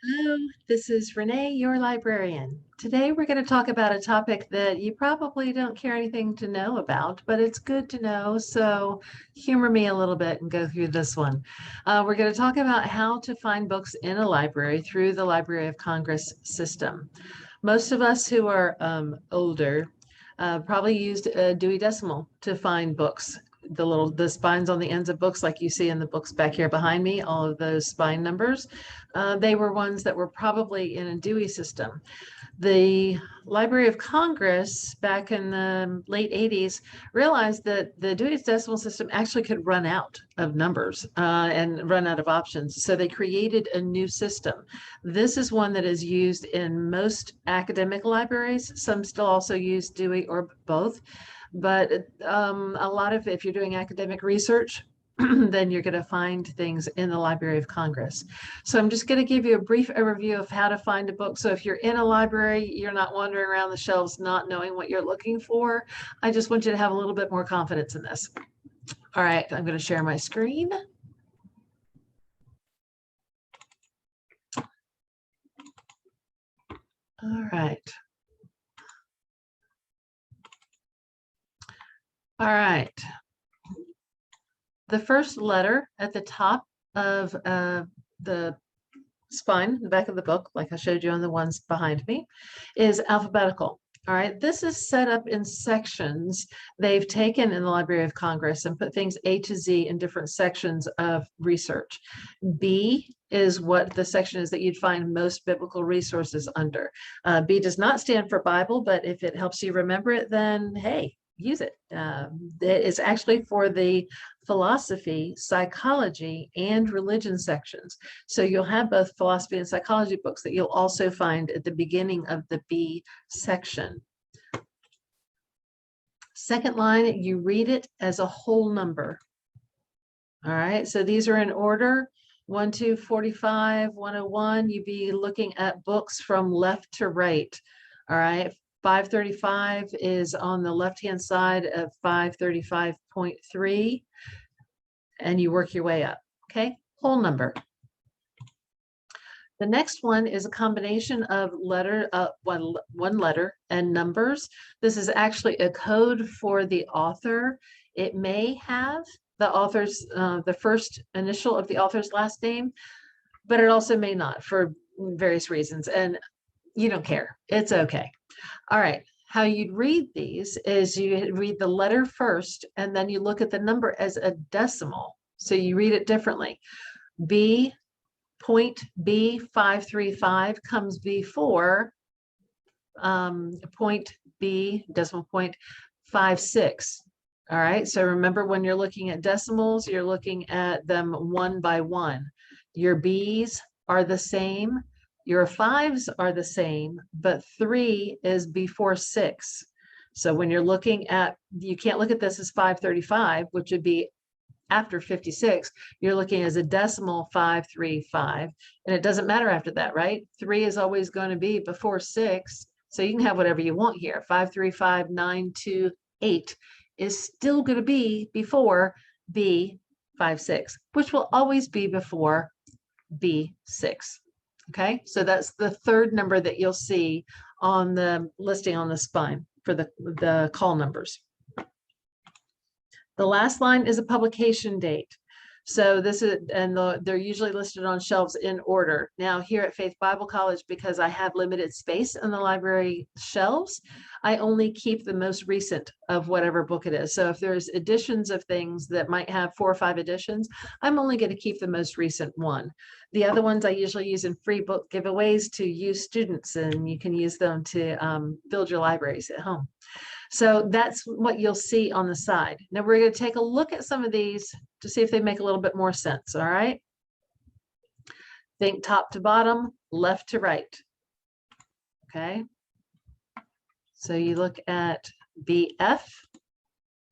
Hello, this is Renee, your librarian. Today we're going to talk about a topic that you probably don't care anything to know about, but it's good to know. So humor me a little bit and go through this one. We're going to talk about how to find books in a library through the Library of Congress system. Most of us who are older probably used a Dewey Decimal to find books. The spines on the ends of books, like you see in the books back here behind me, all of those spine numbers, they were ones that were probably in a Dewey system. The Library of Congress back in the late 80s realized that the Dewey Decimal System actually could run out of numbers and run out of options. So they created a new system. This is one that is used in most academic libraries. Some still also use Dewey or both. But a lot of, if you're doing academic research, then you're going to find things in the Library of Congress. So I'm just going to give you a brief overview of how to find a book. So if you're in a library, you're not wandering around the shelves not knowing what you're looking for. I just want you to have a little bit more confidence in this. All right, I'm going to share my screen. All right. All right. The first letter at the top of the spine, the back of the book, like I showed you on the ones behind me, is alphabetical. All right, this is set up in sections they've taken in the Library of Congress and put things A to Z in different sections of research. B is what the section is that you'd find most biblical resources under. B does not stand for Bible, but if it helps you remember it, then hey, use it. It's actually for the philosophy, psychology, and religion sections. So you'll have both philosophy and psychology books that you'll also find at the beginning of the B section. Second line, you read it as a whole number. All right, so these are in order. 1, 2, 45, 101, you'd be looking at books from left to right. All right, 535 is on the left-hand side of 535.3, and you work your way up, okay? Whole number. The next one is a combination of one letter and numbers. This is actually a code for the author. It may have the author's, the first initial of the author's last name, but it also may not for various reasons. And you don't care, it's okay. All right, how you'd read these is you read the letter first, and then you look at the number as a decimal. So you read it differently. B, point B 535 comes before point B, decimal point 56. All right, so remember when you're looking at decimals, you're looking at them one by one. Your B's are the same, your 5s are the same, but 3 is before 6. So when you're looking at, you can't look at this as 535, which would be after 56, you're looking as a decimal 535, and it doesn't matter after that, right? 3 is always going to be before 6, so you can have whatever you want here. 535, 928 is still going to be before B56, which will always be before B6. Okay, so that's the third number that you'll see on the listing on the spine for the call numbers. The last line is a publication date. So this is, and they're usually listed on shelves in order. Now here at Faith Bible College, because I have limited space in the library shelves, I only keep the most recent of whatever book it is. So if there's editions of things that might have 4 or 5 editions, I'm only going to keep the most recent one. The other ones I usually use in free book giveaways to use students, and you can use them to build your libraries at home. So that's what you'll see on the side. Now we're going to take a look at some of these to see if they make a little bit more sense. All right. Think top to bottom, left to right. Okay. So you look at BF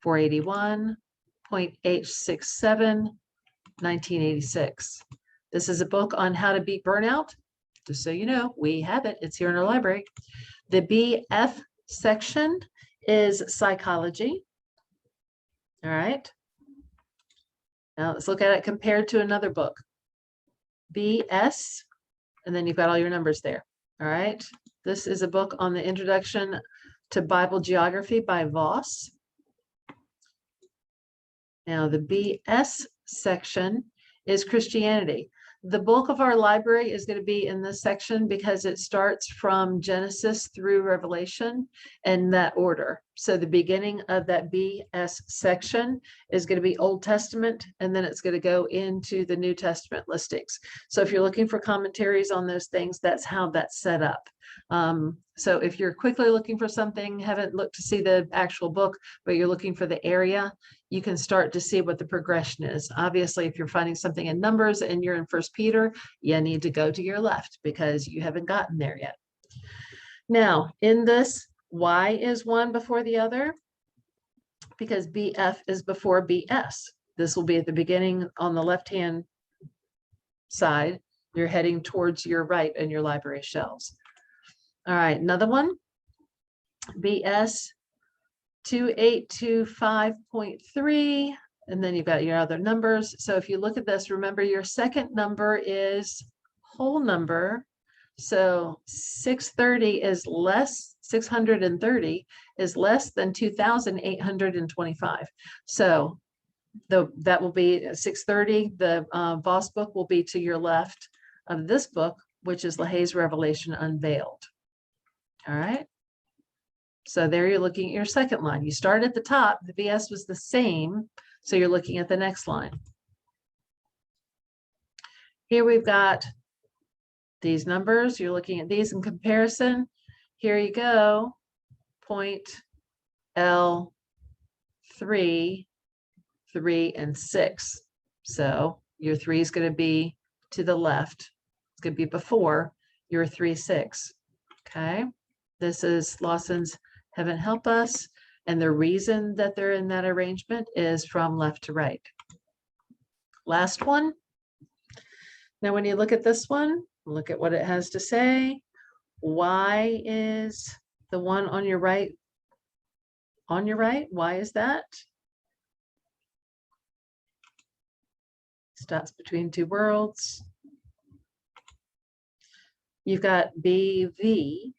481.867, 1986. This is a book on how to beat burnout. Just so you know, we have it. It's here in our library. The BF section is psychology. All right. Now let's look at it compared to another book. BS And then you've got all your numbers there. All right. This is a book on the Introduction to Bible Geography by Voss. Now, the BS section is Christianity. The bulk of our library is going to be in this section because it starts from Genesis through Revelation in that order. So the beginning of that BS section is going to be Old Testament, and then it's going to go into the New Testament listings. So if you're looking for commentaries on those things, that's how that's set up. So if you're quickly looking for something, haven't looked to see the actual book, but you're looking for the area, you can start to see what the progression is. Obviously, if you're finding something in Numbers and you're in First Peter, you need to go to your left because you haven't gotten there yet. Now, in this, why is one before the other? Because BF is before BS. This will be at the beginning on the left-hand side. You're heading towards your right in your library shelves. All right, another one, BS 2825.3, and then you've got your other numbers. So if you look at this, remember your second number is whole number. So 630 is less, 630 is less than 2,825. So that will be 630. The Voss book will be to your left of this book, which is LaHaye's Revelation Unveiled. All right. So there you're looking at your second line. You start at the top, the VS was the same. So you're looking at the next line. Here we've got these numbers. You're looking at these in comparison. Here you go, point L, 3, 3, and 6. So your 3 is going to be to the left. It's going to be before your 3, 6. Okay. This is Lawson's Heaven Help Us. And the reason that they're in that arrangement is from left to right. Last one. Now, when you look at this one, look at what it has to say. Why is the one on your right? On your right, why is that? Stops between two worlds. You've got BV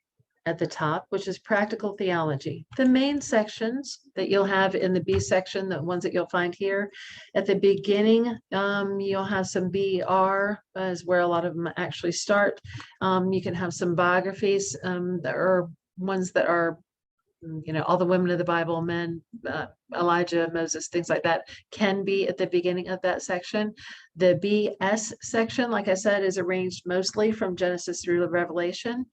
at the top, which is practical theology. The main sections that you'll have in the B section, the ones that you'll find here, at the beginning, you'll have some BR, is where a lot of them actually start. You can have some biographies that are ones that are, you know, all the women of the Bible, men, Elijah, Moses, things like that, can be at the beginning of that section. The BS section, like I said, is arranged mostly from Genesis through Revelation.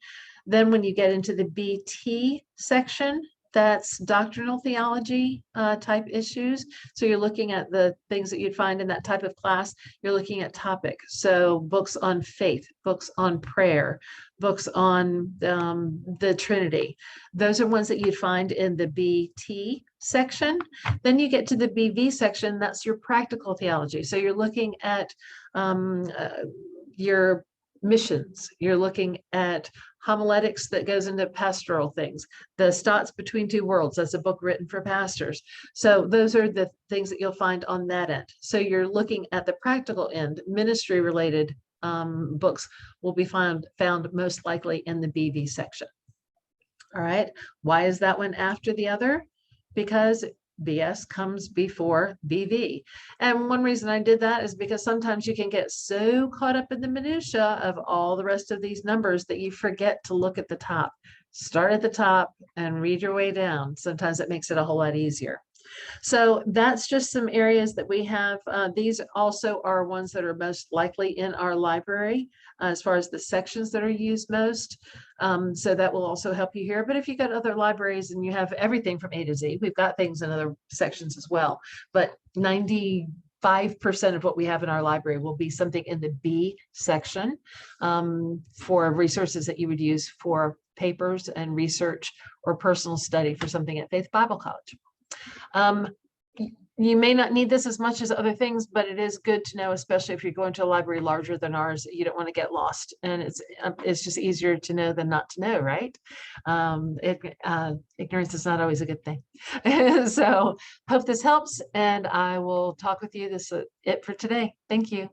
Then when you get into the BT section, that's doctrinal theology type issues. So you're looking at the things that you'd find in that type of class. You're looking at topic. So books on faith, books on prayer, books on the Trinity. Those are ones that you'd find in the BT section. Then you get to the BV section. That's your practical theology. So you're looking at your missions. You're looking at homiletics that goes into pastoral things. The Stotts Between Two Worlds, that's a book written for pastors. So those are the things that you'll find on that end. So you're looking at the practical end. Ministry related books will be found most likely in the BV section. All right. Why is that one after the other? Because BS comes before BV. And one reason I did that is because sometimes you can get so caught up in the minutia of all the rest of these numbers that you forget to look at the top. Start at the top and read your way down. Sometimes it makes it a whole lot easier. So that's just some areas that we have. These also are ones that are most likely in our library as far as the sections that are used most. So that will also help you here. But if you've got other libraries and you have everything from A to Z, we've got things in other sections as well. But 95% of what we have in our library will be something in the B section for resources that you would use for papers and research or personal study for something at Faith Bible College. You may not need this as much as other things, but it is good to know, especially if you're going to a library larger than ours. You don't want to get lost, and it's just easier to know than not to know, right? Ignorance is not always a good thing. So hope this helps, and I will talk with you. This is it for today. Thank you.